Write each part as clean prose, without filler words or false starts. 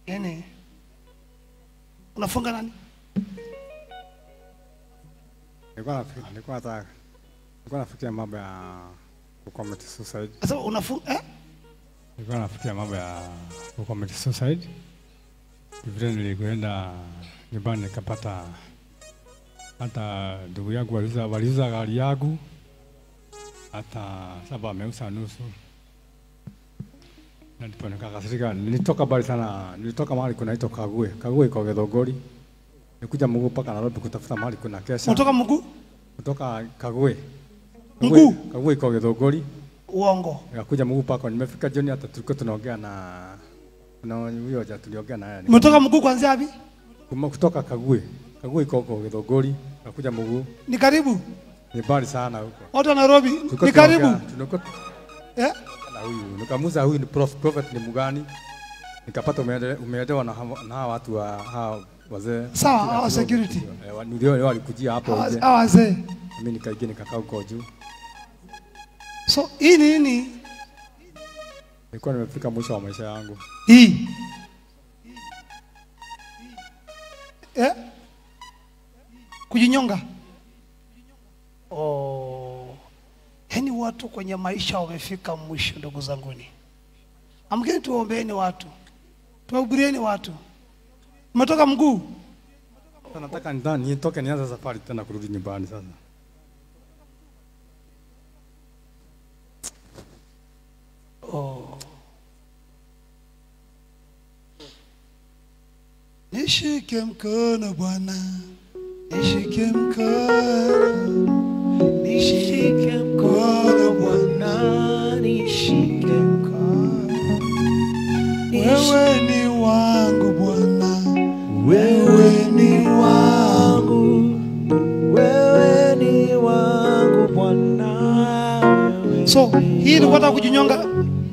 Yani unafunga nani? Nilikuwa nafikiria mambo ya kucommit suicide. Sasa unafunga Nilikuwa nafikiria mambo ya kucommit suicide. Vile nilikwenda nyumbani nikapata hata ndugu yangu waliuza gari yangu, hata saba ameuza nusu. Na ndipo nikakasirika. Nilitoka mbali sana, nilitoka mahali kunaitwa Kagwe. Kagwe iko Githunguri. Nikuja Muguu mpaka Nairobi kutafuta mahali kuna kesha. Kutoka Muguu? Kutoka Kagwe. Muguu? Kagwe iko Githunguri. Uongo. Nikakuja Muguu mpaka nimefika jioni, hata tulikuwa tunaongea na huyo haja tuliongea naye. Umetoka Muguu kuanzia wapi? Kutoka Kagwe. Kagwe iko Githunguri. Nikakuja Muguu. Ni karibu? Ni mbali sana huko. Watu wa Nairobi ni karibu? Na huyu nikamuuza huyu ni prophet ni mgani? Nikapata umeelewa na watu wa hao wazee. Sawa, hao security. Ndio walikujia hapo nje. Hao wazee. Mimi nikaingia nikakaa huko juu. So hii nini? Nilikuwa nimefika mwisho wa maisha yangu. Hii. Kujinyonga. Yaani watu kwenye maisha wamefika mwisho, ndugu zanguni. Amgeni tuombeeni watu. Tuhubirieni watu. Umetoka Mguu? Nataka nitoke nianze safari tena kurudi nyumbani sasa. Nishike mkono Bwana. Nishike mkono. Nishike mkono Bwana. Nishike mkono. Wewe ni wangu Bwana. Wewe ni wangu. Wewe ni wangu Bwana. So, hii ni wataka kujinyonga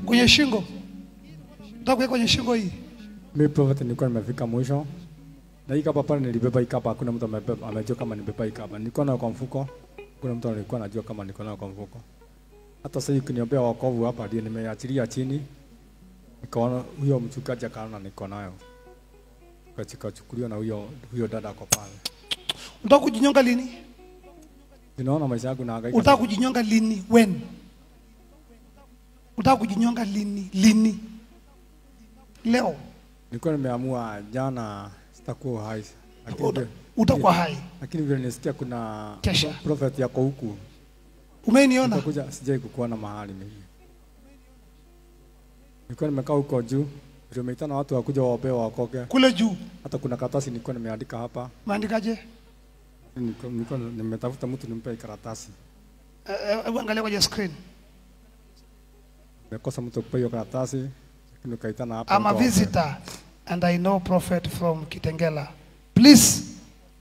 kwenye shingo. Nataka kwenye shingo hii. Mimi prophet nilikuwa nimefika mwisho. Na hii kapa pale nilibeba hii kapa, hakuna mtu amejua kama nibeba hii kapa. Nilikuwa nayo kwa mfuko. Kuna mtu alikuwa anajua kama niko nayo kwa mfuko. Hata sasa kuniombea wokovu hapa ndio nimeachilia chini. Nikaona huyo mchungaji akaona niko nayo. Kachukuliwa na huyo dada ako pale. Unataka kujinyonga lini? Ninaona maisha yangu na hangaika. Unataka kujinyonga lini? When? Unataka kujinyonga lini? Lini? Leo. Nilikuwa nimeamua jana sitakuwa hai. Utakuwa hai. Lakini vile nisikia kuna Kesha. Prophet yako huku. Umeniona? Nitakuja, sijai kukuona mahali mimi. Nilikuwa nimekaa huko juu. Ndio umeitana watu wakuja waombee waokoke. Kule juu. Hata kuna karatasi nilikuwa nimeandika hapa. Maandikaje? Nilikuwa nimetafuta mtu nimpe karatasi. Angalia kwenye screen. Nimekosa mtu kupewa karatasi. Nikaitana hapa. I'm a visitor and I know Prophet from Kitengela. Please,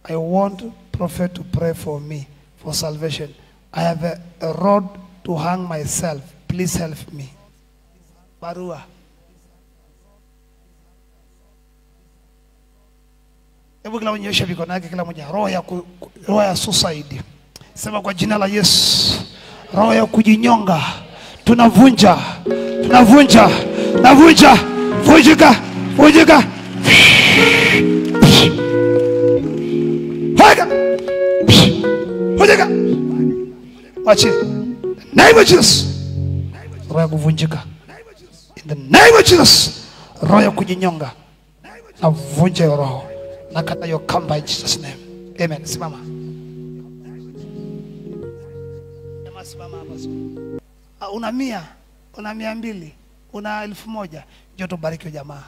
I want Prophet to pray for me for salvation. I have a road to hang myself. Please help me. Barua. Hebu kila mmoja nyosha mikono yake, kila mmoja. Roho ya suicide. Sema kwa jina la Yesu. Roho ya kujinyonga. Tunavunja. Tunavunja. Navunja. Vunjika. Vunjika. Hoga. Vunjika. Wachi. Name of Jesus. Roho ya kuvunjika. In the name of Jesus. Roho ya kujinyonga. Navunja hiyo roho. Nakata hiyo kamba in Jesus name. Amen. Simama. Simama hapa. Una 100, una 200, una 1000. Njoo tubariki jamaa.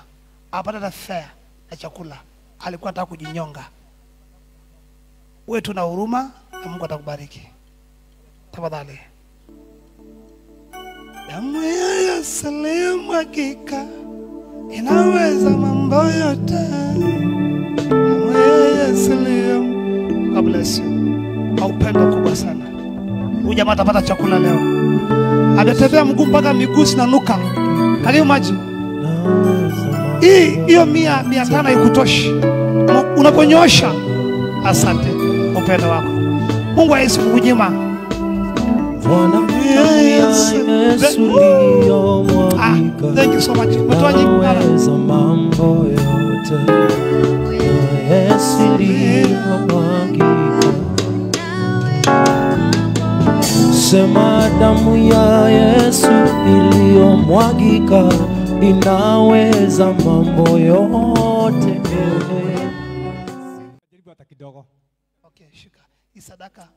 Apata na fare na chakula. Alikuwa anataka kujinyonga. Wewe tuna huruma na Mungu atakubariki. Tafadhali. Damu ya Yesu iliyomwagika inaweza mambo yote. Damu ya Yesu iliyomwagika. God bless you. Kwa upendo kubwa sana. Huyu jamaa atapata chakula leo. Ametembea mguu mpaka miguu zinanuka. Can you imagine? Hiyo 100 ikutoshi. Unaponyosha. Asante upendo wako. Mungu Yesu kukunyima. Thank you so much. Sema damu ya Yesu iliyomwagika inaweza mambo yote. Jaribu hata kidogo. Okay, shika. Hii sadaka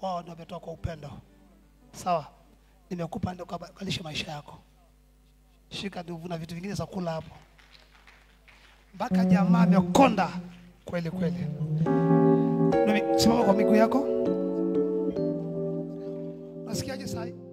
wao ndio wametoa kwa upendo. Sawa? Nimekupa ndio kalisha maisha yako. Shika ndio vuna vitu vingine za kula hapo. Mpaka jamaa amekonda kweli kweli. Simama kwa miguu yako. Unasikiaje sasa?